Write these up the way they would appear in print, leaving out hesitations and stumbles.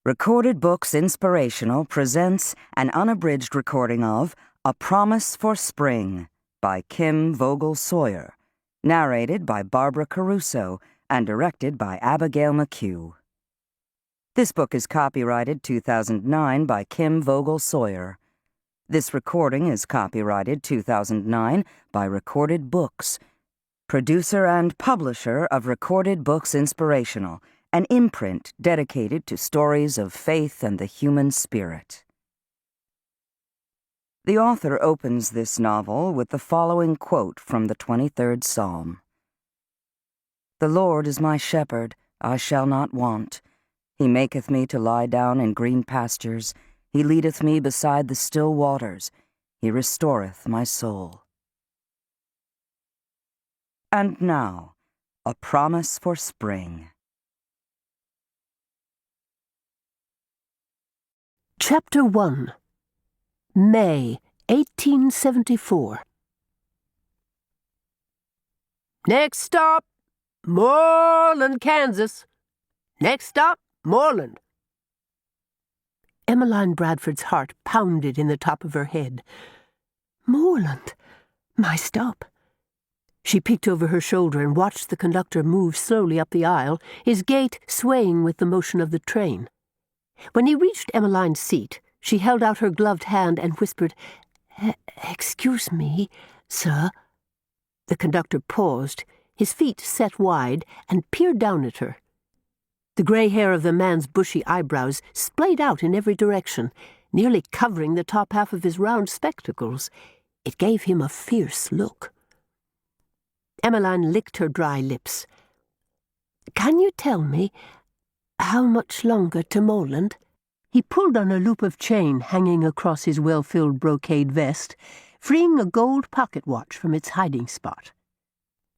Recorded Books Inspirational presents an unabridged recording of A Promise for Spring by Vogel Sawyer, narrated by Barbara Caruso and directed by Abigail McHugh. This book is copyrighted 2009 by Vogel Sawyer. This recording is copyrighted 2009 by Recorded Books, producer and publisher of Recorded Books Inspirational, an imprint dedicated to stories of faith and the human spirit. The author opens this novel with the following quote from the 23rd Psalm. "The Lord is my shepherd, I shall not want. He maketh me to lie down in green pastures. He leadeth me beside the still waters. He restoreth my soul." And now, A Promise for Spring. Chapter 1. May 1874. Next stop, Moreland, Kansas. Next stop, Moreland. Emmeline Bradford's heart pounded in the top of her head. Moreland, my stop. She peeked over her shoulder and watched the conductor move slowly up the aisle, his gait swaying with the motion of the train. When he reached Emmeline's seat, she held out her gloved hand and whispered, "Excuse me, sir." The conductor paused, his feet set wide, and peered down at her. The grey hair of the man's bushy eyebrows splayed out in every direction, nearly covering the top half of his round spectacles. It gave him a fierce look. Emmeline licked her dry lips. "Can you tell me how much longer to Moreland?" He pulled on a loop of chain hanging across his well-filled brocade vest, freeing a gold pocket watch from its hiding spot.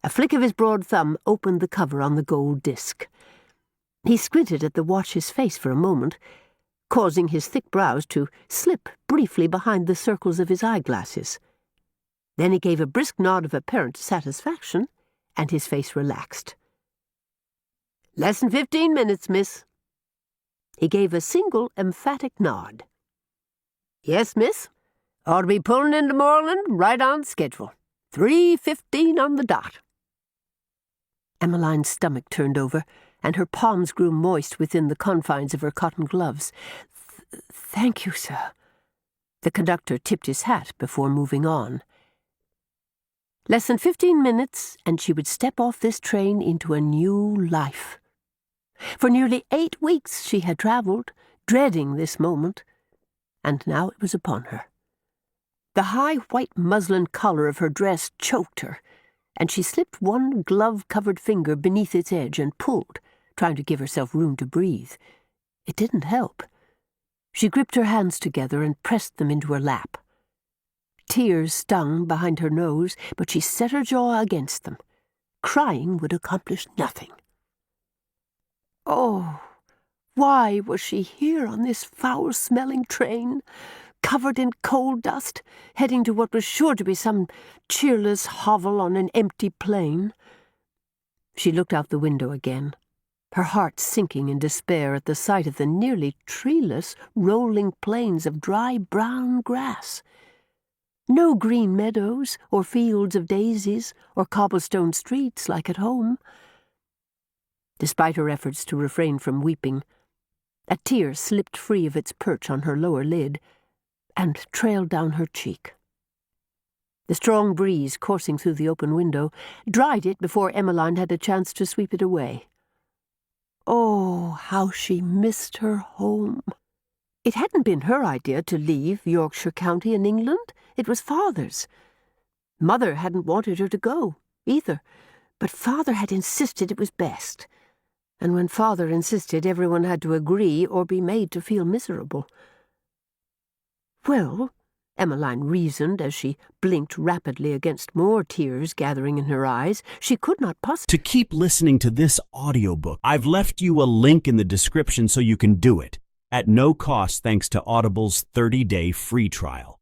A flick of his broad thumb opened the cover on the gold disc. He squinted at the watch's face for a moment, causing his thick brows to slip briefly behind the circles of his eyeglasses. Then he gave a brisk nod of apparent satisfaction, and his face relaxed. "Less than 15 minutes, miss." He gave a single emphatic nod. "Yes, miss. Ought to be pulling into Moreland right on schedule. 3:15 on the dot." Emmeline's stomach turned over, and her palms grew moist within the confines of her cotton gloves. "Thank you, sir." The conductor tipped his hat before moving on. Less than 15 minutes, and she would step off this train into a new life. For nearly 8 weeks she had travelled, dreading this moment, and now it was upon her. The high white muslin collar of her dress choked her, and she slipped one glove-covered finger beneath its edge and pulled, trying to give herself room to breathe. It didn't help. She gripped her hands together and pressed them into her lap. Tears stung behind her nose, but she set her jaw against them. Crying would accomplish nothing. Oh, why was she here on this foul-smelling train, covered in coal dust, heading to what was sure to be some cheerless hovel on an empty plain? She looked out the window again, her heart sinking in despair at the sight of the nearly treeless, rolling plains of dry brown grass. No green meadows or fields of daisies or cobblestone streets like at home. Despite her efforts to refrain from weeping, a tear slipped free of its perch on her lower lid and trailed down her cheek. The strong breeze coursing through the open window dried it before Emmeline had a chance to sweep it away. Oh, how she missed her home! It hadn't been her idea to leave Yorkshire County in England. It was Father's. Mother hadn't wanted her to go, either, but Father had insisted it was best. And when Father insisted, everyone had to agree or be made to feel miserable. Well, Emmeline reasoned as she blinked rapidly against more tears gathering in her eyes, she could not possibly... To keep listening to this audiobook, I've left you a link in the description so you can do it, at no cost thanks to Audible's 30-day free trial.